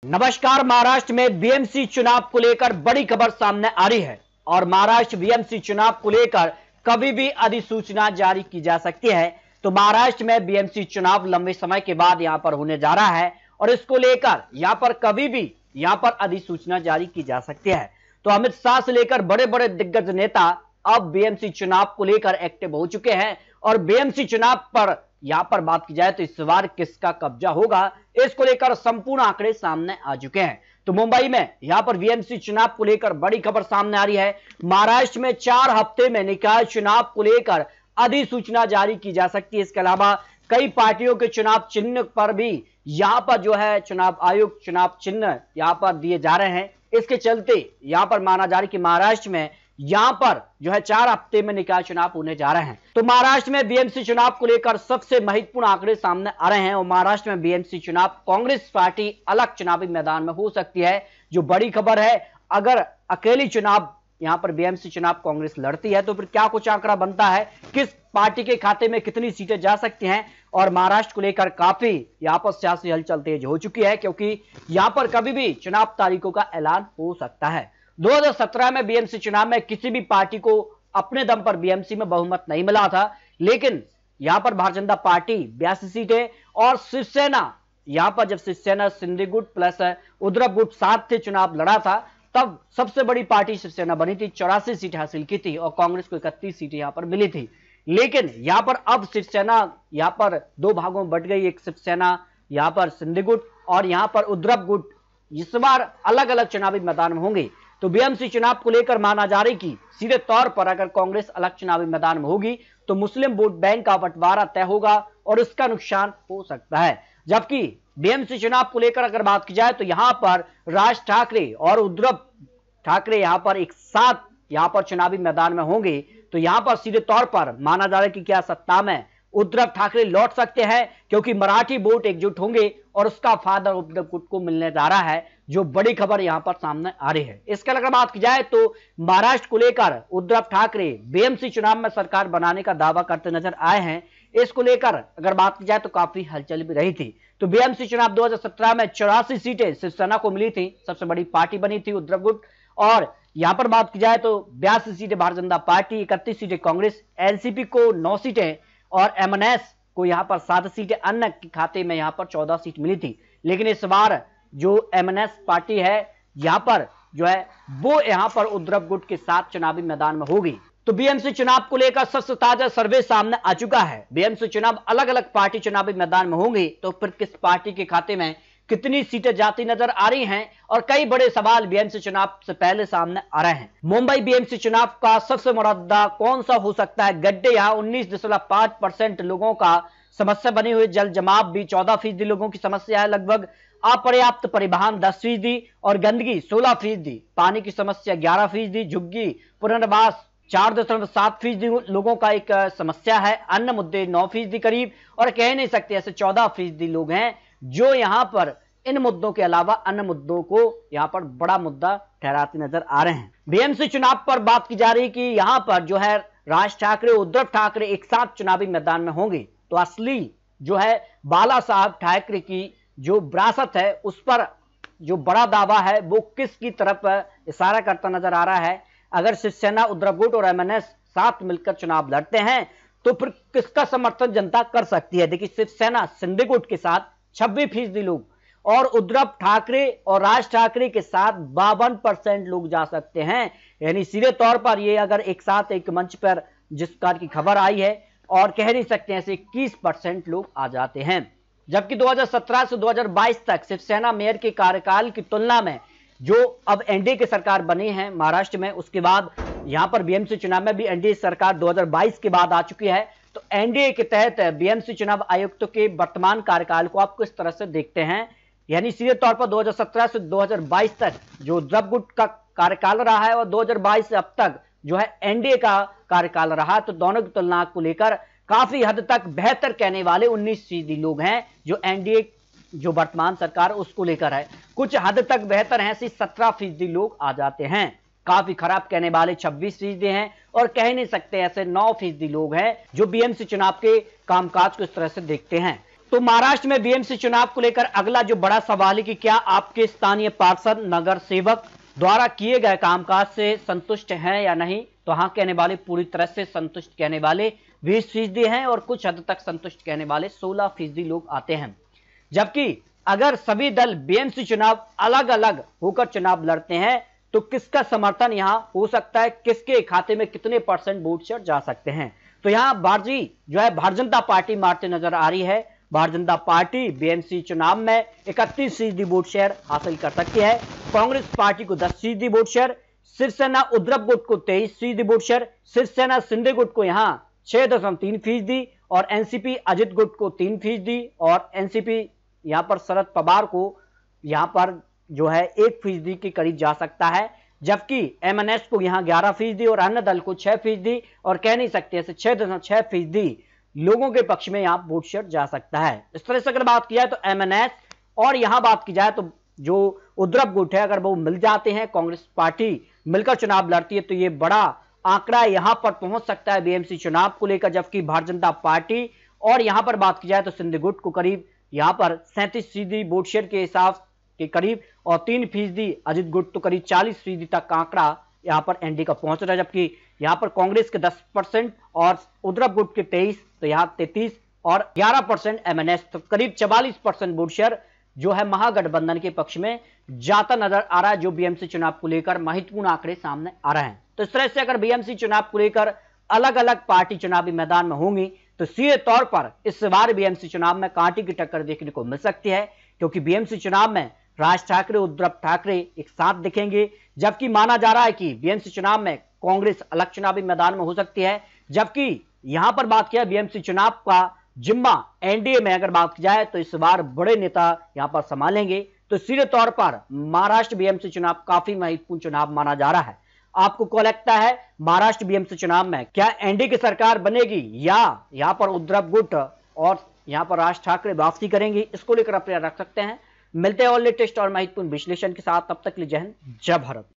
नमस्कार। महाराष्ट्र में बीएमसी चुनाव को लेकर बड़ी खबर सामने आ रही है और महाराष्ट्र बीएमसी चुनाव को लेकर कभी भी अधिसूचना जारी की जा सकती है। तो महाराष्ट्र में बीएमसी चुनाव लंबे समय के बाद यहां पर होने जा रहा है और इसको लेकर यहां पर कभी भी यहां पर अधिसूचना जारी की जा सकती है। तो अमित शाह से लेकर बड़े बड़े दिग्गज नेता अब बीएमसी चुनाव को लेकर एक्टिव हो चुके हैं और बीएमसी चुनाव पर यहां पर बात की जाए तो इस बार किसका कब्जा होगा, इसको लेकर संपूर्ण आंकड़े सामने आ चुके हैं। तो मुंबई में यहां पर बीएमसी चुनाव को लेकर बड़ी खबर सामने आ रही है। महाराष्ट्र में 4 हफ्ते में निकाय चुनाव को लेकर अधिसूचना जारी की जा सकती है। इसके अलावा कई पार्टियों के चुनाव चिन्ह पर भी यहां पर जो है चुनाव आयोग चुनाव चिन्ह यहां पर दिए जा रहे हैं। इसके चलते यहां पर माना जा रहा है कि महाराष्ट्र में यहां पर जो है 4 हफ्ते में निकाय चुनाव होने जा रहे हैं। तो महाराष्ट्र में बीएमसी चुनाव को लेकर सबसे महत्वपूर्ण आंकड़े सामने आ रहे हैं और महाराष्ट्र में बीएमसी चुनाव कांग्रेस पार्टी अलग चुनावी मैदान में हो सकती है। जो बड़ी खबर है, अगर अकेली चुनाव यहां पर बीएमसी चुनाव कांग्रेस लड़ती है तो फिर क्या कुछ आंकड़ा बनता है, किस पार्टी के खाते में कितनी सीटें जा सकती हैं। और महाराष्ट्र को लेकर काफी यहां पर सियासी हलचल तेज हो चुकी है क्योंकि यहां पर कभी भी चुनाव तारीखों का ऐलान हो सकता है। 2017 में बीएमसी चुनाव में किसी भी पार्टी को अपने दम पर बीएमसी में बहुमत नहीं मिला था, लेकिन यहां पर भारतीय जनता पार्टी 82 सीटें और शिवसेना यहां पर जब शिवसेना शिंदे गुट प्लस उद्धव गुट साथ थे चुनाव लड़ा था, तब सबसे बड़ी पार्टी शिवसेना बनी थी, 84 सीटें हासिल की थी और कांग्रेस को 31 सीटें यहां पर मिली थी। लेकिन यहां पर अब शिवसेना यहां पर 2 भागों में बट गई। एक शिवसेना यहां पर शिंदे गुट और यहां पर उद्धव गुट इस बार अलग अलग चुनावी मैदान में होंगे। तो बीएमसी चुनाव को लेकर माना जा रही कि सीधे तौर पर अगर कांग्रेस अलग चुनावी मैदान में होगी तो मुस्लिम वोट बैंक का बंटवारा तय होगा और उसका नुकसान हो सकता है। जबकि बीएमसी चुनाव को लेकर अगर बात की जाए तो यहां पर राज ठाकरे और उद्धव ठाकरे यहां पर एक साथ यहां पर चुनावी मैदान में होंगे। तो यहां पर सीधे तौर पर माना जा रहा है कि क्या सत्ता में उद्धव ठाकरे लौट सकते हैं क्योंकि मराठी वोट एकजुट होंगे और उसका फायदा उद्धव गुट को मिलने जा रहा है। जो बड़ी खबर यहां पर सामने आ रही है। इसके अगर बात की जाए तो महाराष्ट्र को लेकर उद्धव ठाकरे बीएमसी चुनाव में सरकार बनाने का दावा करते नजर आए हैं। इसको लेकर अगर बात की जाए तो काफी हलचल भी रही थी। तो बीएमसी चुनाव 2017 में 84 सीटें शिवसेना को मिली थी, सबसे बड़ी पार्टी बनी थी उद्धव गुट। और यहां पर बात की जाए तो 82 सीटें भारतीय जनता पार्टी, 31 सीटें कांग्रेस, एनसीपी को 9 सीटें और एमएनएस को यहां पर 7 सीटें, अन्य के खाते में यहां पर 14 सीट मिली थी। लेकिन इस बार जो एमएनएस पार्टी है यहां पर जो है वो यहां पर उद्धव गुट के साथ चुनावी मैदान में होगी। तो बीएमसी चुनाव को लेकर सबसे ताजा सर्वे सामने आ चुका है। बीएमसी चुनाव अलग अलग पार्टी चुनावी मैदान में होंगी तो फिर किस पार्टी के खाते में कितनी सीटें जाती नजर आ रही हैं और कई बड़े सवाल बीएमसी चुनाव से पहले सामने आ रहे हैं। मुंबई बीएमसी चुनाव का सबसे बड़ा मुद्दा कौन सा हो सकता है? गड्ढे यहां 19.5% लोगों का समस्या बनी हुई, जल जमाव भी 14% लोगों की समस्या है, लगभग अपर्याप्त परिवहन 10% और गंदगी 16%, पानी की समस्या 11%, झुग्गी पुनर्वास 4.7% लोगों का एक समस्या है, अन्य मुद्दे 9% करीब और कह नहीं सकते ऐसे 14% लोग हैं जो यहां पर इन मुद्दों के अलावा अन्य मुद्दों को यहां पर बड़ा मुद्दा ठहराते नजर आ रहे हैं। बीएमसी चुनाव पर बात की जा रही है कि यहां पर जो है राज ठाकरे उद्धव ठाकरे एक साथ चुनावी मैदान में होंगे। तो असली जो है बाला साहब ठाकरे की जो विरासत है उस पर जो बड़ा दावा है वो किसकी तरफ इशारा करता नजर आ रहा है। अगर शिवसेना उद्धव गुट और एमएनएस साथ मिलकर चुनाव लड़ते हैं तो फिर किसका समर्थन जनता कर सकती है? देखिए, शिवसेना शिंदे गुट के साथ 26% लोग और उद्धव ठाकरे और राज ठाकरे के साथ 52% लोग जा सकते हैं। यानी सीधे तौर पर ये अगर एक साथ एक मंच पर जिस कार की खबर आई है और कह नहीं सकते ऐसे 21% लोग आ जाते हैं। जबकि 2017 से 2022 तक शिवसेना मेयर के कार्यकाल की तुलना में जो अब एनडीए की सरकार बनी है महाराष्ट्र में, उसके बाद यहां पर बीएमसी चुनाव में भी एनडीए सरकार 2022 के बाद आ चुकी है। तो एनडीए के तहत बीएमसी चुनाव आयुक्त के वर्तमान कार्यकाल को आप किस तरह से देखते हैं? यानी सीधे तौर पर 2017 से 2022 तक जो उद्धव गुट का कार्यकाल रहा है और 2022 से अब तक जो है एनडीए का कार्यकाल रहा, तो दोनों की तुलना को लेकर काफी हद तक बेहतर कहने वाले 19% लोग हैं जो एनडीए जो वर्तमान सरकार उसको लेकर है। कुछ हद तक बेहतर हैं, 17% लोग आ जाते हैं। काफी खराब कहने वाले 26% हैं और कह नहीं सकते ऐसे 9% लोग हैं जो बीएमसी चुनाव के कामकाज को इस तरह से देखते हैं। तो महाराष्ट्र में बीएमसी चुनाव को लेकर अगला जो बड़ा सवाल है कि क्या आपके स्थानीय पार्षद नगर सेवक द्वारा किए गए कामकाज से संतुष्ट हैं या नहीं। तो हाँ कहने वाले पूरी तरह से संतुष्ट कहने वाले 20% हैं और कुछ हद तक संतुष्ट कहने वाले 16% लोग आते हैं। जबकि अगर सभी दल बीएमसी चुनाव अलग अलग होकर चुनाव लड़ते हैं तो किसका समर्थन यहां हो सकता है, किसके खाते में कितने % वोट शेयर जा सकते हैं। तो यहां बाजी जो है भारतीय जनता पार्टी मारते नजर आ रही है। भारतीय जनता पार्टी बीएमसी चुनाव में 31% वोट शेयर हासिल कर सकती है। कांग्रेस पार्टी को 10% वोट शेयर, शिवसेना उद्धव गुट को 23% वोट शेयर, शिवसेना शिंदे गुट को यहां 6.3% और एनसीपी अजित गुट को 3% और एनसीपी यहां पर शरद पवार को यहां पर जो है 1% के करीब जा सकता है। जबकि एमएनएस को यहां 11% और अन्य दल को 6% और कह नहीं सकते ऐसे 6.6% लोगों के पक्ष में यहां वोट शेयर जा सकता है। इस तरह से अगर बात की जाए तो एमएनएस और यहां बात की जाए तो जो उद्धव गुट है अगर वो मिल जाते हैं, कांग्रेस पार्टी मिलकर चुनाव लड़ती है तो ये बड़ा आंकड़ा यहां पर पहुंच सकता है बीएमसी चुनाव को लेकर। जबकि भारतीय जनता पार्टी और यहां पर बात की जाए तो शिंदे गुट को करीब यहां पर 37% वोट शेयर के हिसाब के करीब और 3% अजित गुट तो करीब 40% तक का आंकड़ा यहां पर एनडी का पहुंच रहा है। जबकि यहां पर कांग्रेस के 10% और उद्धव गुट के 23 तो यहां 33 और 11% एमएनएस तो करीब 44% वोट शेयर जो है महागठबंधन के पक्ष में जाता नजर आ रहा है, जो बीएमसी चुनाव को लेकर महत्वपूर्ण आंकड़े सामने आ रहे हैं। तो इस तरह से अगर बीएमसी चुनाव को लेकर अलग अलग पार्टी चुनावी मैदान में होंगी तो सीधे तौर पर इस बार बीएमसी चुनाव में कांटे की टक्कर देखने को मिल सकती है, क्योंकि बीएमसी चुनाव में राज ठाकरे उद्धव ठाकरे एक साथ दिखेंगे। जबकि माना जा रहा है कि बीएमसी चुनाव में कांग्रेस अलग चुनावी मैदान में हो सकती है। जबकि यहां पर बात किया बीएमसी चुनाव का जिम्मा एनडीए में अगर बात की जाए तो इस बार बड़े नेता यहां पर संभालेंगे। तो सीधे तौर पर महाराष्ट्र बीएमसी चुनाव काफी महत्वपूर्ण चुनाव माना जा रहा है। आपको क्या लगता है, महाराष्ट्र बीएमसी चुनाव में क्या एनडीए की सरकार बनेगी या यहां पर उद्धव गुट और यहां पर राज ठाकरे वापसी करेंगे? इसको लेकर आप रख सकते हैं। मिलते हैं और लेटेस्ट और महत्वपूर्ण विश्लेषण के साथ, तब तक के लिए जय हिंद जय भारत।